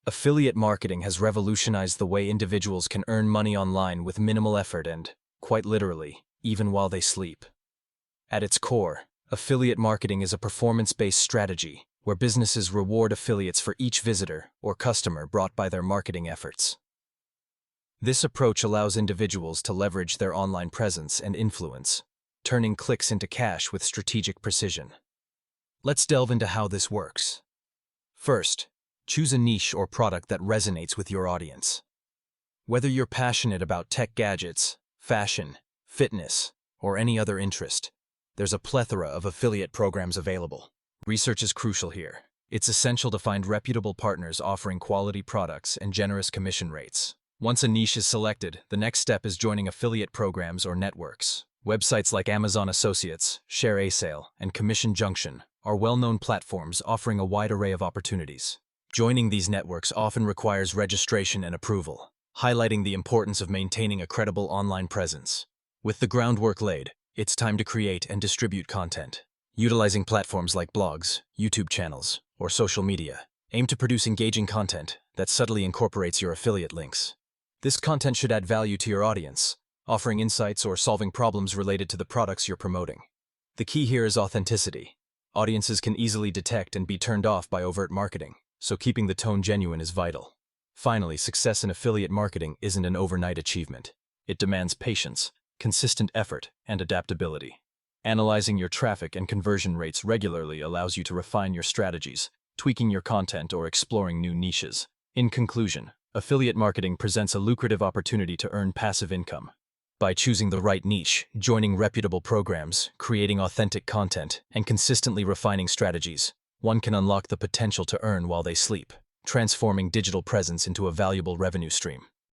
Affiliate marketing has revolutionized the way individuals can earn money online with minimal effort and, quite literally, even while they sleep. At its core, affiliate marketing is a performance-based strategy where businesses reward affiliates for each visitor or customer brought by their marketing efforts. This approach allows individuals to leverage their online presence and influence, turning clicks into cash with strategic precision. Let's delve into how this works. First, choose a niche or product that resonates with your audience. Whether you're passionate about tech gadgets, fashion, fitness, or any other interest, there's a plethora of affiliate programs available. Research is crucial here. It's essential to find reputable partners offering quality products and generous commission rates. Once a niche is selected, the next step is joining affiliate programs or networks. Websites like Amazon Associates, ShareASale, and Commission Junction are well-known platforms offering a wide array of opportunities. Joining these networks often requires registration and approval, highlighting the importance of maintaining a credible online presence. With the groundwork laid, it's time to create and distribute content. Utilizing platforms like blogs, YouTube channels, or social media, aim to produce engaging content that subtly incorporates your affiliate links. This content should add value to your audience, offering insights or solving problems related to the products you're promoting. The key here is authenticity. Audiences can easily detect and be turned off by overt marketing, so keeping the tone genuine is vital. Finally, success in affiliate marketing isn't an overnight achievement. It demands patience, consistent effort, and adaptability. Analyzing your traffic and conversion rates regularly allows you to refine your strategies, tweaking your content, or exploring new niches. In conclusion, affiliate marketing presents a lucrative opportunity to earn passive income. By choosing the right niche, joining reputable programs, creating authentic content, and consistently refining strategies, one can unlock the potential to earn while they sleep, transforming digital presence into a valuable revenue stream.